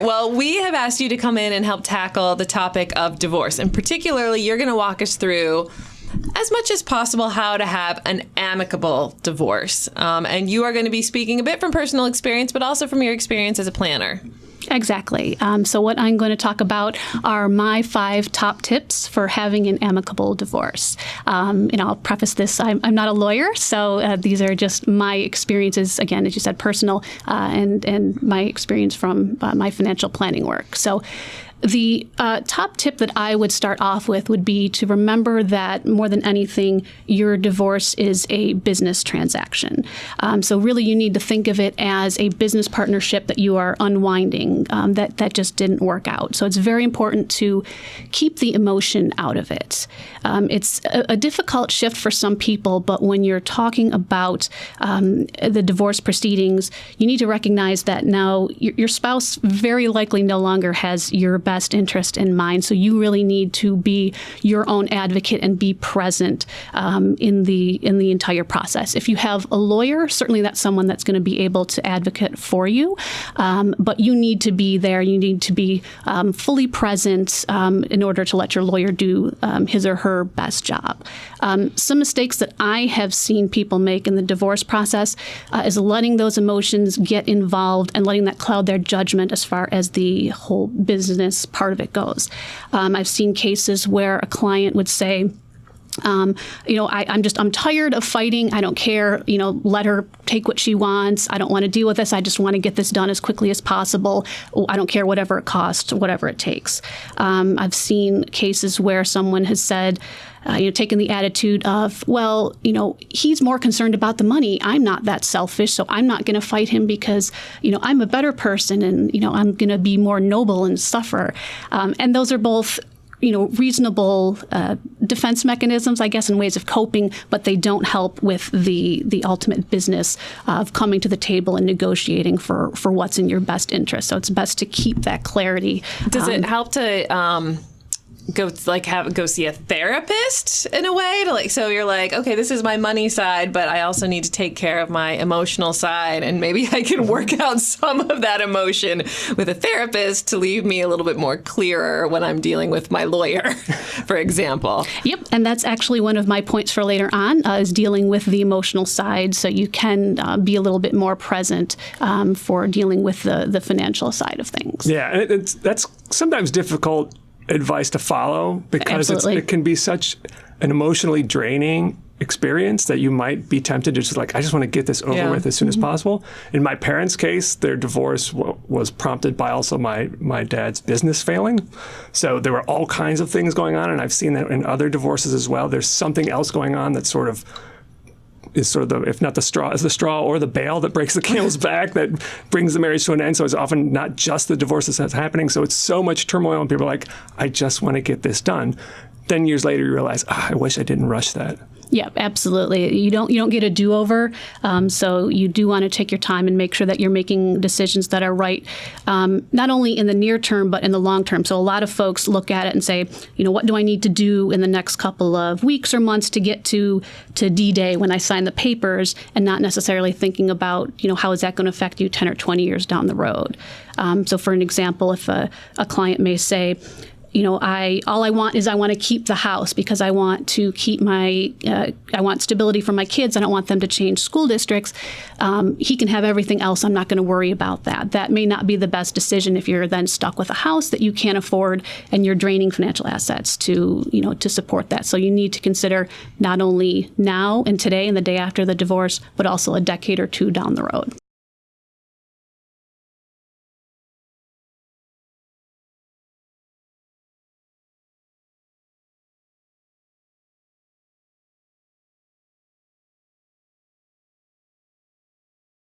Well, we have asked you to come in and help tackle the topic of divorce. And particularly, you're going to walk us through, as much as possible, how to have an amicable divorce. And you are going to be speaking a bit from personal experience, but also from your experience as a planner. Exactly. So what I'm going to talk about are my 5 top tips for having an amicable divorce. And I'll preface this, I'm not a lawyer, so these are just my experiences, again, as you said, personal, and my experience from my financial planning work. So the top tip that I would start off with would be to remember that more than anything, your divorce is a business transaction. So really you need to think of it as a business partnership that you are unwinding, that just didn't work out. So it's very important to keep the emotion out of it. It's a difficult shift for some people, but when you're talking about the divorce proceedings, you need to recognize that now your spouse very likely no longer has your best interest in mind. So you really need to be your own advocate and be present in the entire process. If you have a lawyer, certainly that's someone that's going to be able to advocate for you. But you need to be there. You need to be fully present in order to let your lawyer do his or her best job. Some mistakes that I have seen people make in the divorce process is letting those emotions get involved and letting that cloud their judgment as far as the whole business part of it goes. I've seen cases where a client would say, I'm tired of fighting. I don't care. Let her take what she wants. I don't want to deal with this. I just want to get this done as quickly as possible. I don't care whatever it costs, whatever it takes. I've seen cases where someone has said, taken the attitude of, he's more concerned about the money. I'm not that selfish, so I'm not going to fight him because, I'm a better person and, I'm going to be more noble and suffer. And those are both reasonable defense mechanisms, I guess, and ways of coping, but they don't help with the ultimate business of coming to the table and negotiating for what's in your best interest. So it's best to keep that clarity. Does it help to go see a therapist in a way so you're like, okay, this is my money side, but I also need to take care of my emotional side, and maybe I can work out some of that emotion with a therapist to leave me a little bit more clearer when I'm dealing with my lawyer, for example. Yep, and that's actually one of my points for later on is dealing with the emotional side, so you can be a little bit more present for dealing with the financial side of things. Yeah, and that's sometimes difficult advice to follow because it can be such an emotionally draining experience that you might be tempted to just I just want to get this over with as soon as possible. In my parents' case, their divorce was prompted by also my dad's business failing. So there were all kinds of things going on, and I've seen that in other divorces as well. There's something else going on that is if not the straw or the bale that breaks the camel's back that brings the marriage to an end. So it's often not just the divorce that's happening. So it's so much turmoil, and people are like, I just want to get this done. Then years later, you realize, I wish I didn't rush that. Yeah, absolutely. You don't get a do-over, so you do want to take your time and make sure that you're making decisions that are right, not only in the near term, but in the long term. So a lot of folks look at it and say, what do I need to do in the next couple of weeks or months to get to D-Day when I sign the papers, and not necessarily thinking about, how is that going to affect you 10 or 20 years down the road. So for an example, if a client may say, all I want is I want to keep the house because I want to keep I want stability for my kids. I don't want them to change school districts. He can have everything else. I'm not going to worry about that. That may not be the best decision if you're then stuck with a house that you can't afford and you're draining financial assets to support that. So you need to consider not only now and today and the day after the divorce, but also a decade or two down the road.